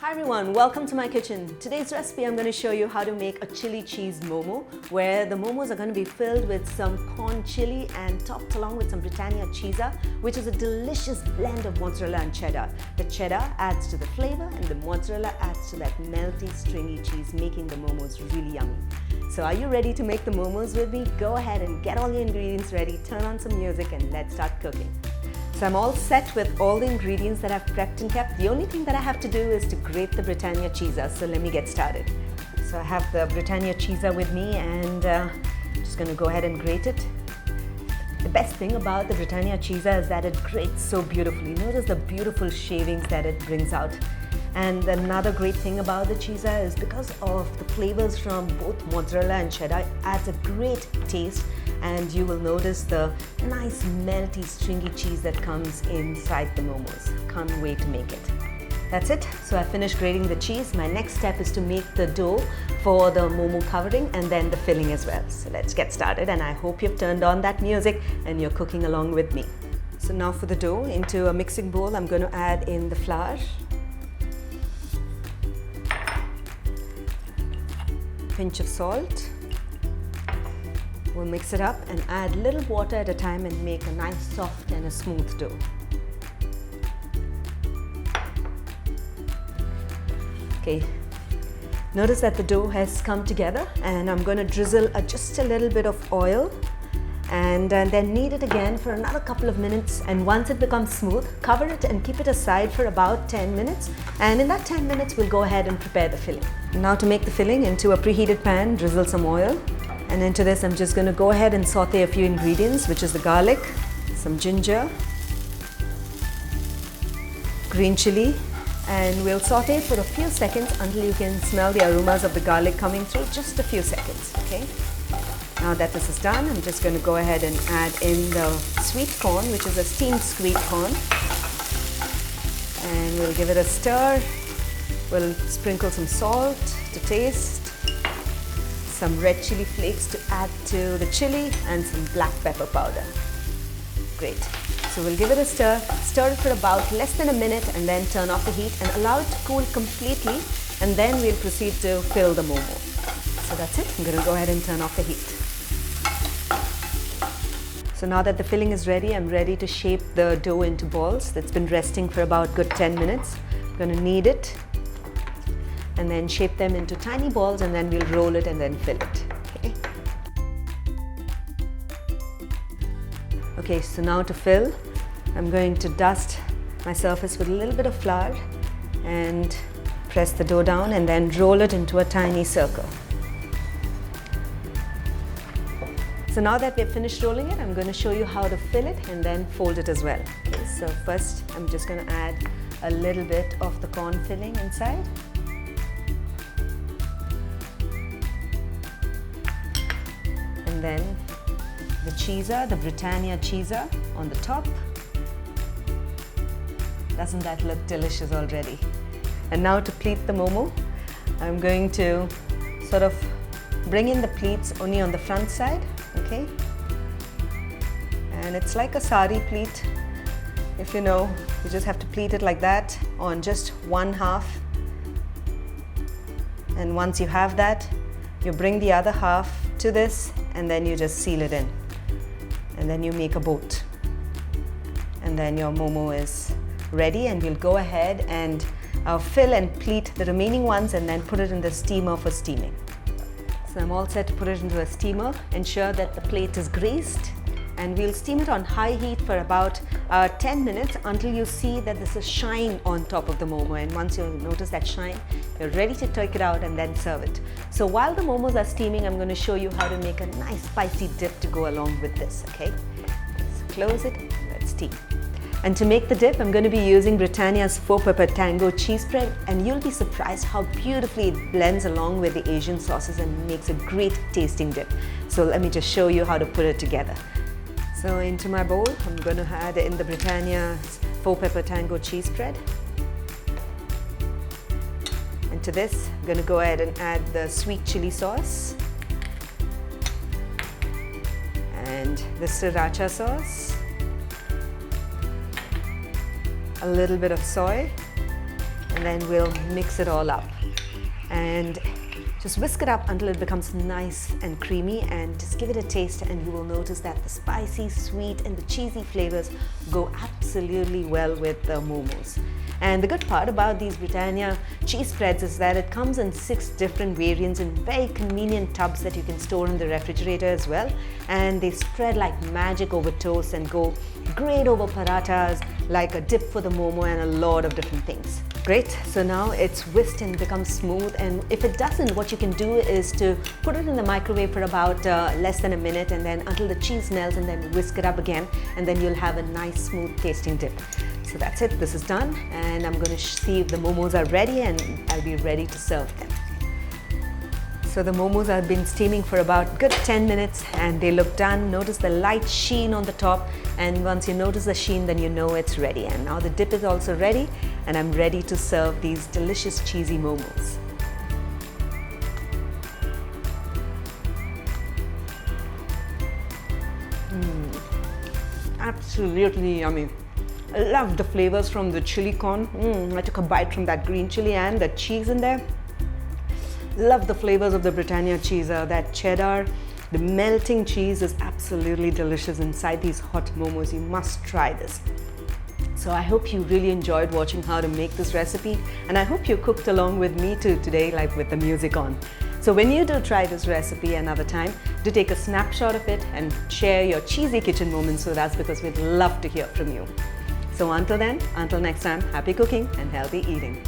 Hi everyone, welcome to my kitchen. Today's recipe I'm going to show you how to make a chili cheese momo, where the momos are going to be filled with some corn chili and topped along with some Britannia cheese, which is a delicious blend of mozzarella and cheddar. The cheddar adds to the flavor and the mozzarella adds to that melty stringy cheese, making the momos really yummy. So are you ready to make the momos with me? Go ahead and get all your ingredients ready, turn on some music and let's start cooking. So I'm all set with all the ingredients that I've prepped and kept. The only thing that I have to do is to grate the Britannia cheese. So let me get started. So I have the Britannia cheese with me and I'm just going to go ahead and grate it. The best thing about the Britannia cheese is that it grates so beautifully. Notice the beautiful shavings that it brings out. And another great thing about the cheese is because of the flavors from both mozzarella and cheddar, it adds a great taste, and you will notice the nice melty stringy cheese that comes inside the momos. Can't wait to make it. That's it. So I finished grating the cheese. My next step is to make the dough for the momo covering and then the filling as well. So let's get started, and I hope you've turned on that music and you're cooking along with me. So now for the dough, into a mixing bowl I'm going to add in the flour, pinch of salt. We'll mix it up and add little water at a time and make a nice soft and a smooth dough. Okay, notice that the dough has come together, and I'm going to drizzle just a little bit of oil and then knead it again for another couple of minutes, and once it becomes smooth, cover it and keep it aside for about 10 minutes, and in that 10 minutes we'll go ahead and prepare the filling. Now to make the filling, into a preheated pan, drizzle some oil, and into this I'm just going to go ahead and saute a few ingredients, which is the garlic, some ginger, green chili, and we'll saute it for a few seconds until you can smell the aromas of the garlic coming through, just a few seconds, okay? Now that this is done, I'm just going to go ahead and add in the sweet corn, which is a steamed sweet corn, and we'll give it a stir. We'll sprinkle some salt to taste, some red chili flakes to add to the chili, and some black pepper powder. Great. So we'll give it a stir it for about less than a minute, and then turn off the heat and allow it to cool completely, and then we'll proceed to fill the momo. So that's it. I'm going to go ahead and turn off the heat. So now that the filling is ready, I'm ready to shape the dough into balls. That's been resting for about good 10 minutes. I'm going to knead it and then shape them into tiny balls, and then we'll roll it and then fill it. Okay. Okay, so now to fill, I'm going to dust my surface with a little bit of flour and press the dough down and then roll it into a tiny circle. So now that we've finished rolling it, I'm going to show you how to fill it and then fold it as well. Okay, so first I'm just going to add a little bit of the corn filling inside. And then the cheese, the Britannia cheese on the top. Doesn't that look delicious already? And now to pleat the momo, I'm going to sort of bring in the pleats only on the front side, okay? And it's like a sari pleat. If you know, you just have to pleat it like that on just one half. And once you have that, you bring the other half to this, and then you just seal it in. And then you make a boat. And then your momo is ready, and we'll go ahead and fill and pleat the remaining ones and then put it in the steamer for steaming. So I'm all set to put it into a steamer. Ensure that the plate is greased, and we'll steam it on high heat for about 10 minutes until you see that there's a shine on top of the momo. And once you notice that shine, you're ready to take it out and then serve it. So while the momos are steaming, I'm going to show you how to make a nice spicy dip to go along with this, okay? So close it and let's steam. And to make the dip, I'm going to be using Britannia's faux pepper tango cheese spread, and you'll be surprised how beautifully it blends along with the Asian sauces and makes a great tasting dip. So let me just show you how to put it together. So into my bowl, I'm going to add in the Britannia's faux pepper tango cheese spread. And to this, I'm going to go ahead and add the sweet chili sauce and the sriracha sauce, a little bit of soy, and then we'll mix it all up. And just whisk it up until it becomes nice and creamy, and just give it a taste, and you will notice that the spicy, sweet and the cheesy flavors go absolutely well with the momos. And the good part about these Britannia cheese spreads is that it comes in 6 different variants in very convenient tubs that you can store in the refrigerator as well. And they spread like magic over toast and go great over parathas, like a dip for the momo, and a lot of different things. Great, so now it's whisked and becomes smooth, and if it doesn't, what you can do is to put it in the microwave for about less than a minute, and then until the cheese melts, and then whisk it up again, and then you'll have a nice smooth tasting dip. So that's it, this is done, and I'm going to see if the momos are ready, and I'll be ready to serve them. So the momos have been steaming for about good 10 minutes and they look done. Notice the light sheen on the top, and once you notice the sheen, then you know it's ready. And now the dip is also ready, and I'm ready to serve these delicious cheesy momos. Absolutely yummy. I love the flavors from the chili corn. I took a bite from that green chili and the cheese in there. Love the flavors of the Britannia cheese, that cheddar. The melting cheese is absolutely delicious inside these hot momos. You must try this. So I hope you really enjoyed watching how to make this recipe, and I hope you cooked along with me too today, like with the music on. So when you do try this recipe another time, do take a snapshot of it and share your cheesy kitchen moments with us, because we'd love to hear from you. So until then, until next time, happy cooking and healthy eating.